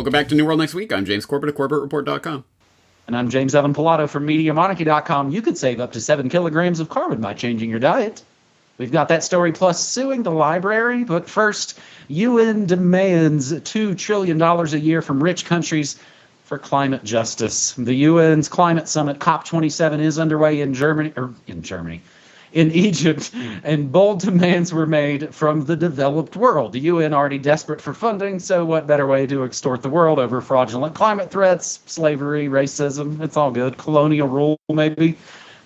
Welcome back to New World Next Week. I'm James Corbett of CorbettReport.com. And I'm James Evan Pilato from MediaMonarchy.com. You could save up to 7 kilograms of carbon by changing your diet. We've got that story plus suing the LBRY. But first, UN demands $2 trillion a year from rich countries for climate justice. The UN's climate summit, COP27, is underway in Egypt, and bold demands were made from the developed world. The UN already desperate for funding, so what better way to extort the world over fraudulent climate threats, slavery, racism, it's all good, colonial rule maybe.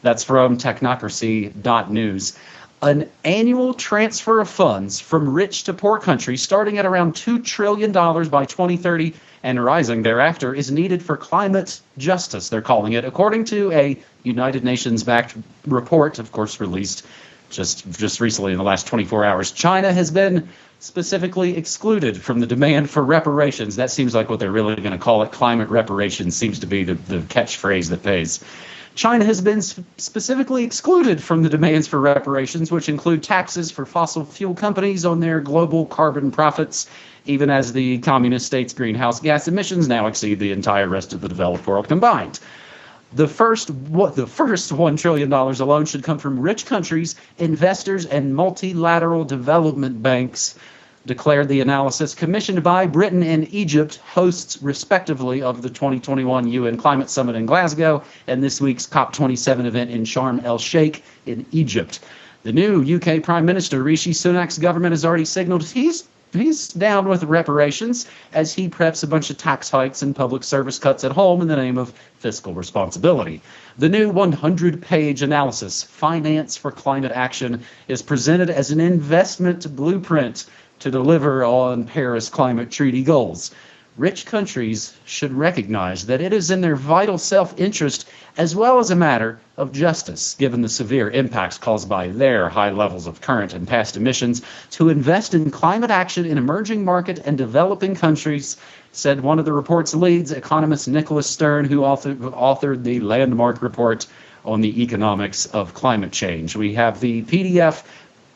That's from technocracy.news. An annual transfer of funds from rich to poor countries starting at around $2 trillion by 2030 and rising thereafter is needed for climate justice, they're calling it, according to a United Nations-backed report, of course, released just recently in the last 24 hours. China has been specifically excluded from the demand for reparations. That seems like what they're really going to call it. Climate reparations seems to be the catchphrase that pays. China has been specifically excluded from the demands for reparations, which include taxes for fossil fuel companies on their global carbon profits, even as the communist states' greenhouse gas emissions now exceed the entire rest of the developed world combined. The first $1 trillion alone should come from rich countries, investors, and multilateral development banks, declared the analysis commissioned by Britain and Egypt, hosts respectively of the 2021 UN Climate Summit in Glasgow and this week's COP27 event in Sharm el-Sheikh in Egypt. The new UK Prime Minister Rishi Sunak's government has already signaled he's down with reparations as he preps a bunch of tax hikes and public service cuts at home in the name of fiscal responsibility. The new 100-page analysis, Finance for Climate Action, is presented as an investment blueprint to deliver on Paris Climate Treaty goals. Rich countries should recognize that it is in their vital self-interest as well as a matter of justice, given the severe impacts caused by their high levels of current and past emissions, to invest in climate action in emerging market and developing countries, said one of the report's leads, economist Nicholas Stern, who authored the landmark report on the economics of climate change. We have the PDF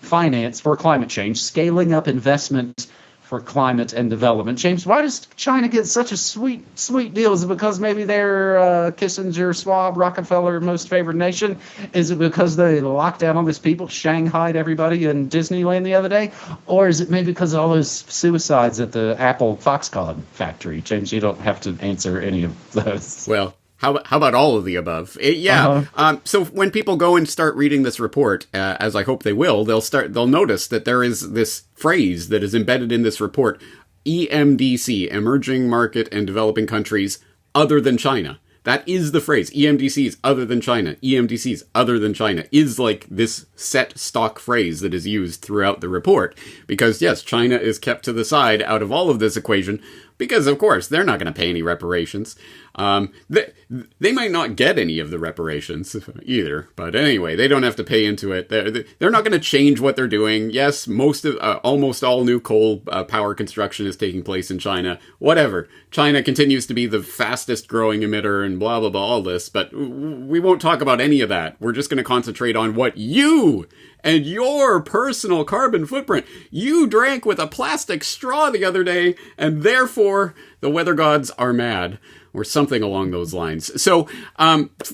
Finance for Climate Change, Scaling Up Investment for Climate and Development. James, why does China get such a sweet deal? Is it because maybe they're Kissinger, Schwab, Rockefeller most favored nation? Is it because they locked down all these people, shanghaied everybody in Disneyland the other day? Or is it maybe because of all those suicides at the Apple Foxconn factory? James, you don't have to answer any of those. Well, how about all of the above? So when people go and start reading this report, as I hope they will, they'll notice that there is this phrase that is embedded in this report, EMDC, Emerging Market and Developing Countries Other Than China. That is the phrase. EMDCs other than China. EMDCs other than China is like this set stock phrase that is used throughout the report. Because yes, China is kept to the side out of all of this equation because, of course, they're not going to pay any reparations. They might not get any of the reparations either. But anyway, they don't have to pay into it. They're not going to change what they're doing. Yes, almost all new coal power construction is taking place in China. Whatever. China continues to be the fastest growing emitter and blah, blah, blah, all this. But we won't talk about any of that. We're just going to concentrate on what you and your personal carbon footprint. You drank with a plastic straw the other day, and therefore the weather gods are mad, or something along those lines. So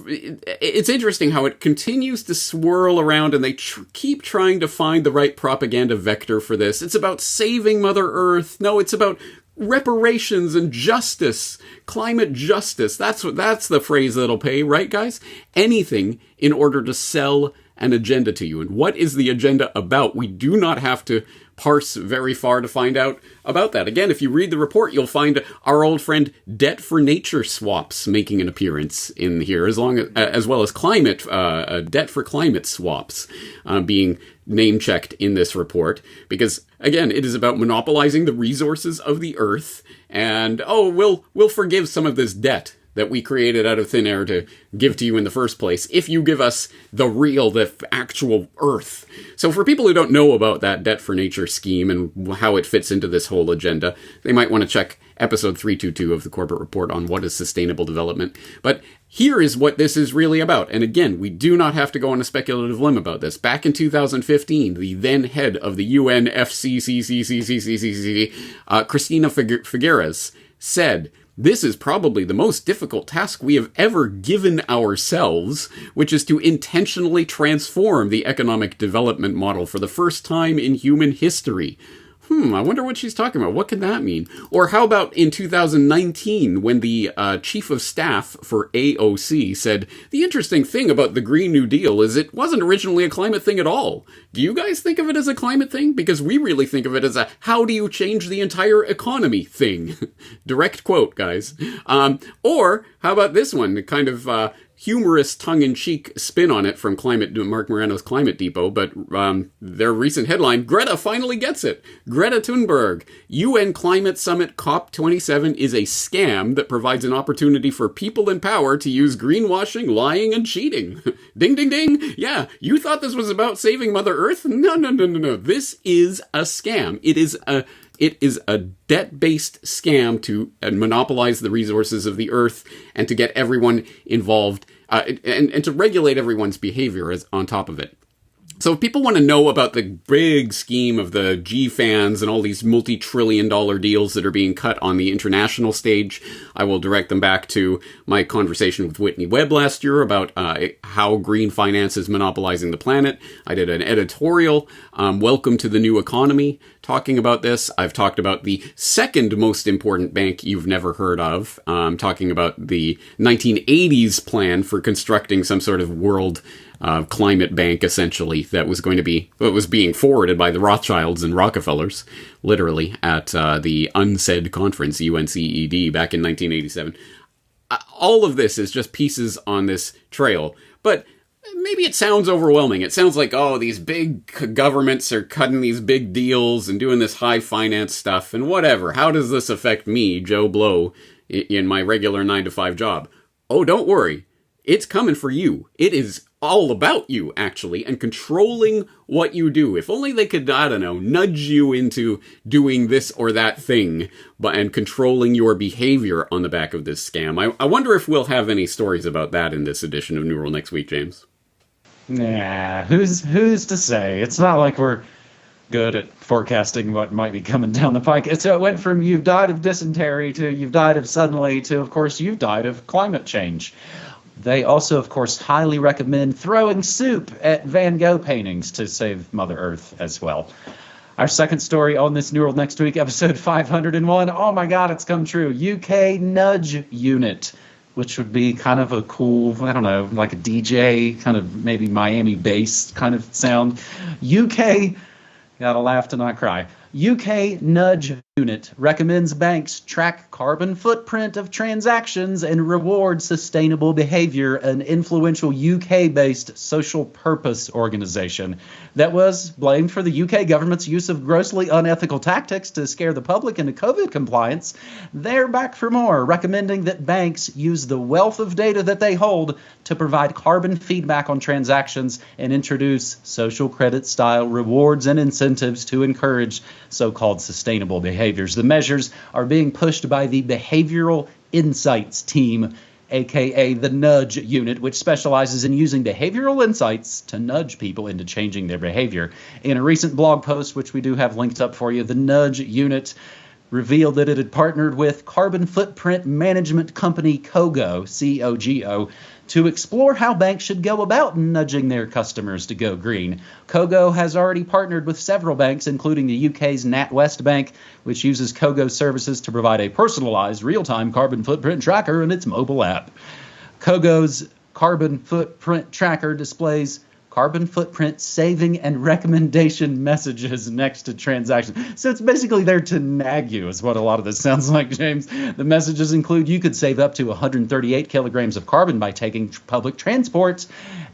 it's interesting how it continues to swirl around, and they keep trying to find the right propaganda vector for this. It's about saving Mother Earth. No, it's about reparations and justice, climate justice. That's the phrase that'll pay, right, guys? Anything in order to sell an agenda to you. And what is the agenda about? We do not have to parse very far to find out about that. Again, if you read the report, you'll find our old friend Debt for Nature swaps making an appearance in here, as well as climate debt for climate swaps being name-checked in this report. Because, again, it is about monopolizing the resources of the earth, and, we'll forgive some of this debt that we created out of thin air to give to you in the first place, if you give us the actual Earth. So for people who don't know about that Debt for Nature scheme and how it fits into this whole agenda, they might want to check episode 322 of the Corbett Report on what is sustainable development. But here is what this is really about. And again, we do not have to go on a speculative limb about this. Back in 2015, the then head of the UNFCCC, Christina Figueres, said, "This is probably the most difficult task we have ever given ourselves, which is to intentionally transform the economic development model for the first time in human history." I wonder what she's talking about. What could that mean? Or how about in 2019, when the chief of staff for AOC said, "The interesting thing about the Green New Deal is it wasn't originally a climate thing at all." Do you guys think of it as a climate thing? Because we really think of it as a how do you change the entire economy thing. Direct quote, guys. Or how about this one? The kind of humorous tongue-in-cheek spin on it from Mark Morano's Climate Depot, but their recent headline, "Greta finally gets it. Greta Thunberg, UN Climate Summit COP27 is a scam that provides an opportunity for people in power to use greenwashing, lying, and cheating." Ding, ding, ding. Yeah, you thought this was about saving Mother Earth? No. This is a scam. It is a debt-based scam to monopolize the resources of the earth and to get everyone involved and to regulate everyone's behavior on top of it. So if people want to know about the big scheme of the G-fans and all these multi-trillion-dollar deals that are being cut on the international stage, I will direct them back to my conversation with Whitney Webb last year about how green finance is monopolizing the planet. I did an editorial, Welcome to the New Economy, talking about this. I've talked about the second most important bank you've never heard of, talking about the 1980s plan for constructing some sort of world climate bank, essentially, that was being forwarded by the Rothschilds and Rockefellers, literally, at the UNCED conference, UNCED, back in 1987. All of this is just pieces on this trail, but maybe it sounds overwhelming. It sounds like, oh, these big governments are cutting these big deals and doing this high finance stuff, and whatever. How does this affect me, Joe Blow, in my regular 9-to-5 job? Oh, don't worry. It's coming for you. It is all about you, actually, and controlling what you do. If only they could, I don't know, nudge you into doing this or that thing, and controlling your behavior on the back of this scam. I wonder if we'll have any stories about that in this edition of New World next week, James. Nah, who's to say? It's not like we're good at forecasting what might be coming down the pike. So it went from you've died of dysentery to you've died of suddenly to, of course, you've died of climate change. They also, of course, highly recommend throwing soup at Van Gogh paintings to save Mother Earth as well. Our second story on this New World Next Week, episode 501. Oh my God, it's come true. UK Nudge Unit, which would be kind of a cool, I don't know, like a DJ, kind of maybe Miami bass kind of sound. UK, gotta laugh to not cry. UK Nudge Unit recommends banks track carbon footprint of transactions and reward sustainable behavior, an influential UK-based social purpose organization that was blamed for the UK government's use of grossly unethical tactics to scare the public into COVID compliance. They're back for more, recommending that banks use the wealth of data that they hold to provide carbon feedback on transactions and introduce social credit-style rewards and incentives to encourage so-called sustainable behaviors. The measures are being pushed by the Behavioral Insights Team, aka the Nudge Unit, which specializes in using behavioral insights to nudge people into changing their behavior. In a recent blog post, which we do have linked up for you, the Nudge Unit revealed that it had partnered with carbon footprint management company Cogo, C-O-G-O, to explore how banks should go about nudging their customers to go green. Cogo has already partnered with several banks, including the UK's NatWest Bank, which uses Cogo services to provide a personalized real-time carbon footprint tracker in its mobile app. Cogo's carbon footprint tracker displays carbon footprint saving and recommendation messages next to transactions. So it's basically there to nag you, is what a lot of this sounds like, James. The messages include you could save up to 138 kilograms of carbon by taking public transport,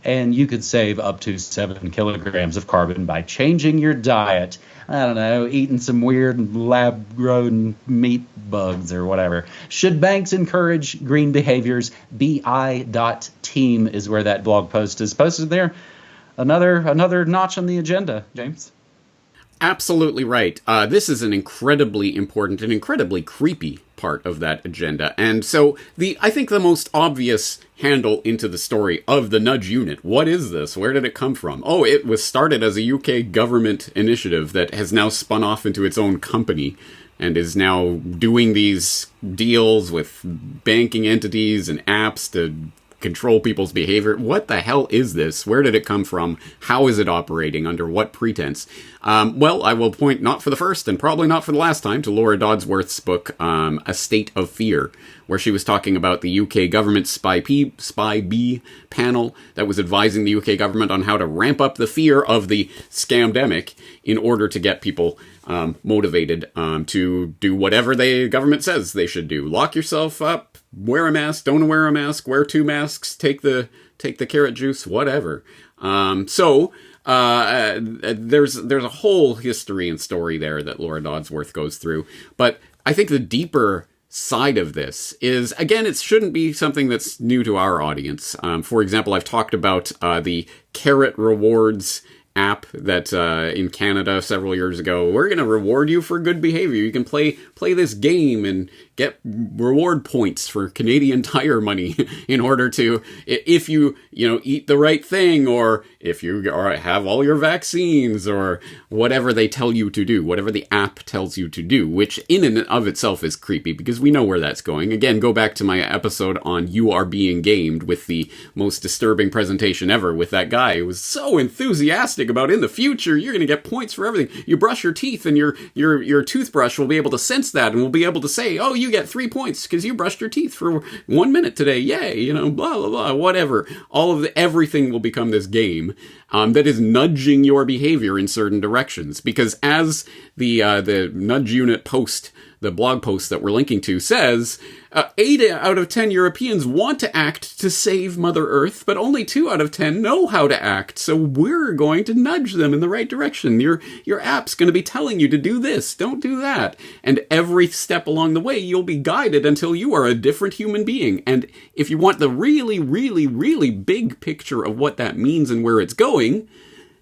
and you could save up to 7 kilograms of carbon by changing your diet. I don't know, eating some weird lab-grown meat bugs or whatever. Should banks encourage green behaviors? bi.team is where that blog post is posted there. Another notch on the agenda, James. Absolutely right. This is an incredibly important and incredibly creepy part of that agenda. And so I think the most obvious handle into the story of the Nudge Unit. What is this? Where did it come from? Oh, it was started as a UK government initiative that has now spun off into its own company and is now doing these deals with banking entities and apps to control people's behavior. What the hell is this? Where did it come from? How is it operating? Under what pretense? Well, I will point, not for the first and probably not for the last time, to Laura Dodsworth's book, A State of Fear, where she was talking about the UK government Spy B panel that was advising the UK government on how to ramp up the fear of the scamdemic in order to get people motivated to do whatever the government says they should do. Lock yourself up, wear a mask, don't wear a mask, wear 2 masks, take the carrot juice, whatever. There's a whole history and story there that Laura Dodsworth goes through. But I think the deeper side of this is, again, it shouldn't be something that's new to our audience. For example, I've talked about the carrot rewards app that in Canada several years ago. We're going to reward you for good behavior. You can play this game and get reward points for Canadian Tire money in order to, if you eat the right thing, or if you have all your vaccines, or whatever they tell you to do, whatever the app tells you to do, which in and of itself is creepy because we know where that's going. Again, go back to my episode on You Are Being Gamed with the most disturbing presentation ever with that guy who was so enthusiastic about in the future you're going to get points for everything. You brush your teeth and your toothbrush will be able to sense that and will be able to say, oh, you get 3 points because you brushed your teeth for 1 minute today. Yay, blah, blah, blah, whatever. Everything will become this game that is nudging your behavior in certain directions. Because as the nudge unit post, the blog post that we're linking to says, 8 out of 10 Europeans want to act to save Mother Earth, but only 2 out of 10 know how to act. So we're going to nudge them in the right direction. Your app's going to be telling you to do this, don't do that. And every step along the way, you'll be guided until you are a different human being. And if you want the really, really, really big picture of what that means and where it's going,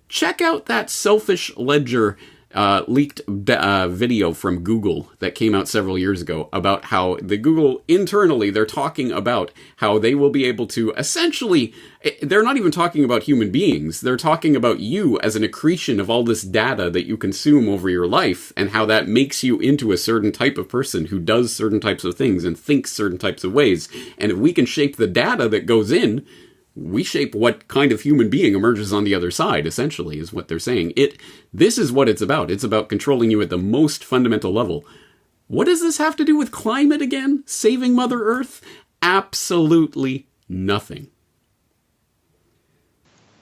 check out that Selfish Ledger leaked video from Google that came out several years ago about how the Google internally, they're talking about how they will be able to essentially, they're not even talking about human beings, they're talking about you as an accretion of all this data that you consume over your life, and how that makes you into a certain type of person who does certain types of things and thinks certain types of ways. And if we can shape the data that goes in, we shape what kind of human being emerges on the other side, essentially, is what they're saying. This is what it's about. It's about controlling you at the most fundamental level. What does this have to do with climate again? Saving Mother Earth? Absolutely nothing.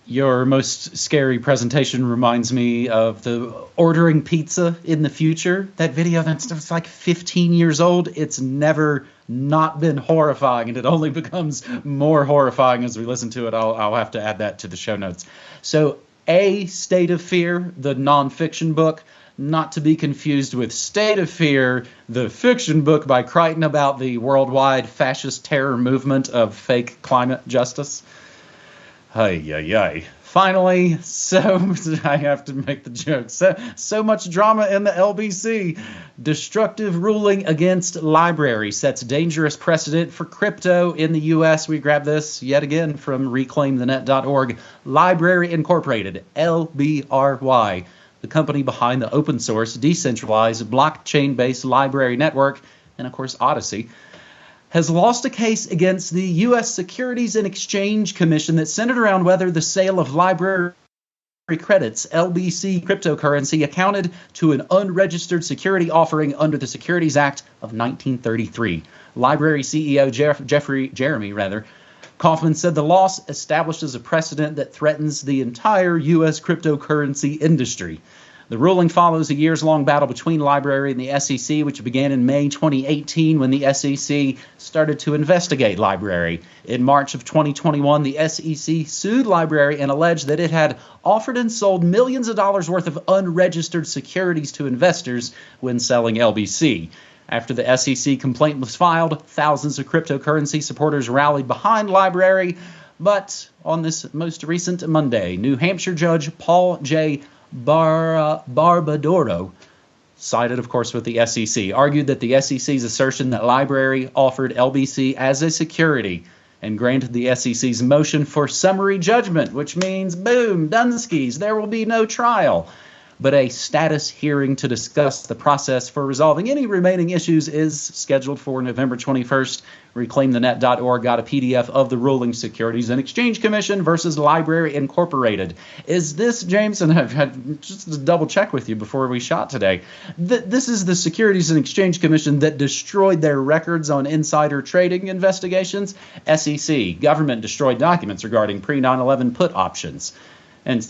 Your most scary presentation reminds me of the ordering pizza in the future. That video, that's like 15 years old. It's never not been horrifying, and it only becomes more horrifying as we listen to it. I'll have to add that to the show notes. So, A State of Fear, the nonfiction book, not to be confused with State of Fear, the fiction book by Crichton about the worldwide fascist terror movement of fake climate justice. Ay. Finally, I have to make the joke. So much drama in the LBC. Destructive ruling against LBRY sets dangerous precedent for crypto in the U.S. We grab this yet again from reclaimthenet.org. LBRY Incorporated, LBRY, the company behind the open source, decentralized, blockchain-based LBRY network, and of course Odyssey, has lost a case against the U.S. Securities and Exchange Commission that centered around whether the sale of LBRY credits, LBC cryptocurrency, accounted to an unregistered security offering under the Securities Act of 1933. LBRY CEO Jeremy Kaufman said the loss establishes a precedent that threatens the entire U.S. cryptocurrency industry. The ruling follows a years-long battle between LBRY and the SEC, which began in May 2018 when the SEC started to investigate LBRY. In March of 2021, the SEC sued LBRY and alleged that it had offered and sold millions of dollars worth of unregistered securities to investors when selling LBC. After the SEC complaint was filed, thousands of cryptocurrency supporters rallied behind LBRY. But on this most recent Monday, New Hampshire Judge Paul J. Barbadoro, sided, of course, with the SEC, argued that the SEC's assertion that LBRY offered LBC as a security and granted the SEC's motion for summary judgment, which means, boom, Dunskies, there will be no trial. but a status hearing to discuss the process for resolving any remaining issues is scheduled for November 21st. ReclaimTheNet.org got a PDF of the ruling, Securities and Exchange Commission versus LBRY Incorporated. Is this, James, and I've had just to double check with you before we shot today, this is the Securities and Exchange Commission that destroyed their records on insider trading investigations. SEC, government destroyed documents regarding pre-9/11 put options. And,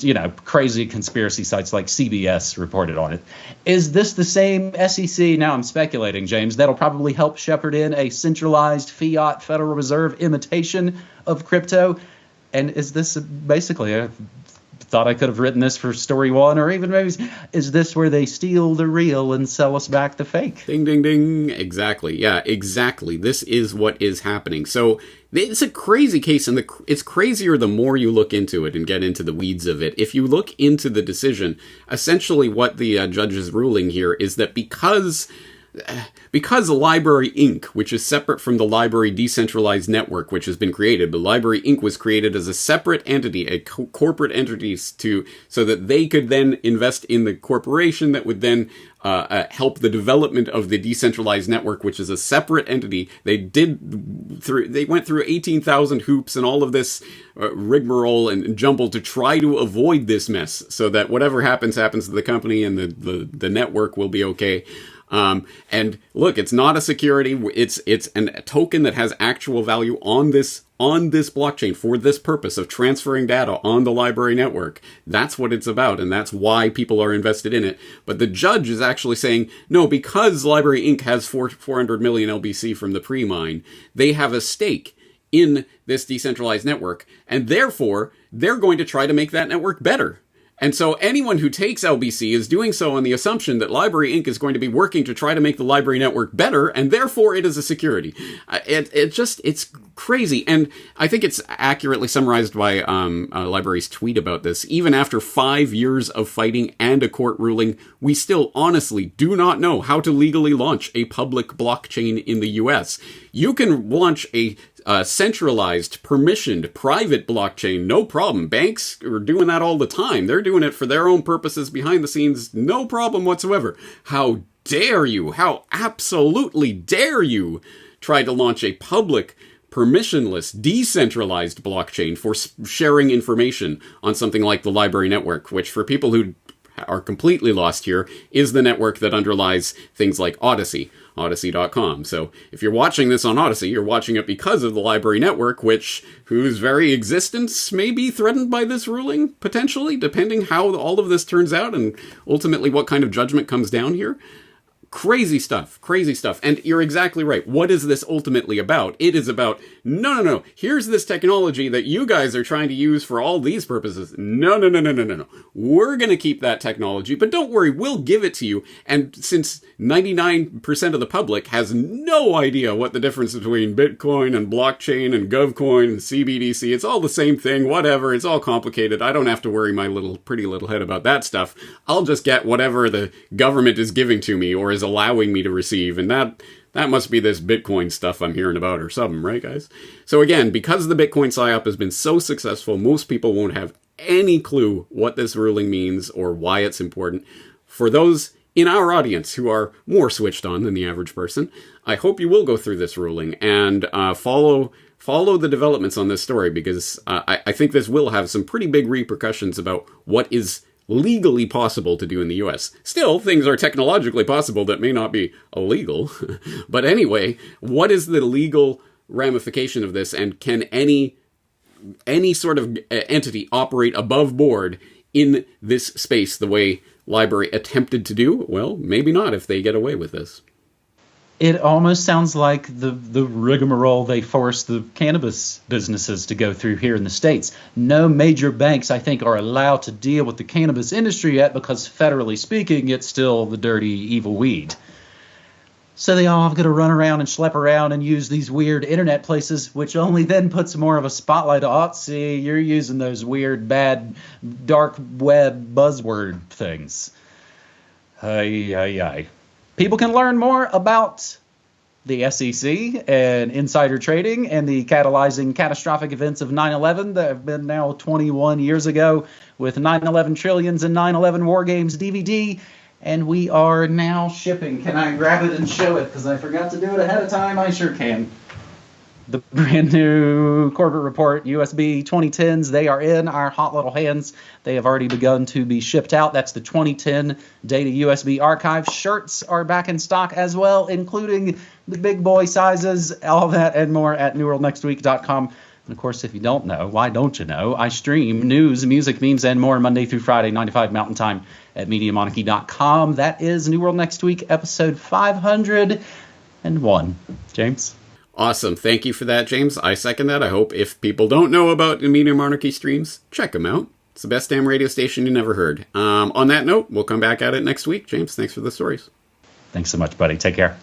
crazy conspiracy sites like CBS reported on it. Is this the same SEC, now I'm speculating, James, that'll probably help shepherd in a centralized fiat Federal Reserve imitation of crypto? And is this basically, I thought I could have written this for story one, or even maybe, is this where they steal the real and sell us back the fake? Ding, ding, ding. Exactly. Yeah, exactly. This is what is happening. So it's a crazy case, and it's crazier the more you look into it and get into the weeds of it. If you look into the decision, essentially what the judge is ruling here is that because LBRY Inc., which is separate from the LBRY decentralized network, which has been created, but LBRY Inc. was created as a separate entity, a corporate entity, so that they could then invest in the corporation that would then help the development of the decentralized network, which is a separate entity. They went through 18,000 hoops and all of this rigmarole and jumble to try to avoid this mess, so that whatever happens to the company, and the network will be okay. And look, it's not a security. It's a token that has actual value on this blockchain for this purpose of transferring data on the LBRY network. That's what it's about, and that's why people are invested in it. But the judge is actually saying, no, because LBRY Inc. has 400 million LBC from the pre-mine, they have a stake in this decentralized network, and therefore they're going to try to make that network better. And so anyone who takes LBC is doing so on the assumption that LBRY Inc. is going to be working to try to make the LBRY network better, and therefore it is a security. It's crazy. And I think it's accurately summarized by LBRY's tweet about this. Even after 5 years of fighting and a court ruling, we still honestly do not know how to legally launch a public blockchain in the US. You can launch a centralized, permissioned, private blockchain, no problem. Banks are doing that all the time. They're doing it for their own purposes behind the scenes, no problem whatsoever. How dare you, how absolutely dare you try to launch a public, permissionless, decentralized blockchain for sharing information on something like the LBRY network, which for people who are completely lost here is the network that underlies things like Odyssey. Odyssey.com. So if you're watching this on Odyssey, you're watching it because of the LBRY network, whose very existence may be threatened by this ruling, potentially, depending how all of this turns out and ultimately what kind of judgment comes down here. Crazy stuff. And you're exactly right. What is this ultimately about? It is about, no. Here's this technology that you guys are trying to use for all these purposes. No. We're going to keep that technology, but don't worry, we'll give it to you. And since 99% of the public has no idea what the difference between Bitcoin and blockchain and GovCoin and CBDC, it's all the same thing, whatever, it's all complicated. I don't have to worry my pretty little head about that stuff. I'll just get whatever the government is giving to me or is allowing me to receive, and that must be this Bitcoin stuff I'm hearing about or something, right, guys? So again, because the Bitcoin PSYOP has been so successful, most people won't have any clue what this ruling means or why it's important. For those in our audience who are more switched on than the average person, I hope you will go through this ruling and follow the developments on this story, because I think this will have some pretty big repercussions about what is legally possible to do in the US. Still, things are technologically possible that may not be illegal. But anyway, what is the legal ramification of this, and can any sort of entity operate above board in this space the way LBRY attempted to do? Well, maybe not if they get away with this. It almost sounds like the rigmarole they force the cannabis businesses to go through here in the States. No major banks, I think, are allowed to deal with the cannabis industry yet because, federally speaking, it's still the dirty, evil weed. So they all have got to run around and schlep around and use these weird internet places, which only then puts more of a spotlight on, see, you're using those weird, bad, dark web buzzword things. Ay. People can learn more about the SEC and insider trading and the catalyzing catastrophic events of 9/11 that have been now 21 years ago with 9/11 Trillions and 9/11 War Games DVD. And we are now shipping. Can I grab it and show it? Because I forgot to do it ahead of time. I sure can. The brand new Corbett Report USB 2010s, they are in our hot little hands. They have already begun to be shipped out. That's the 2010 Data USB archive. Shirts are back in stock as well, including the big boy sizes, all that and more at newworldnextweek.com. And of course, if you don't know, why don't you know? I stream news, music, memes, and more Monday through Friday, 9 to 5 Mountain Time at MediaMonarchy.com. That is New World Next Week, episode 501. James? Awesome. Thank you for that, James. I second that. I hope if people don't know about the Media Monarchy streams, check them out. It's the best damn radio station you never heard. On that note, we'll come back at it next week. James, thanks for the stories. Thanks so much, buddy. Take care.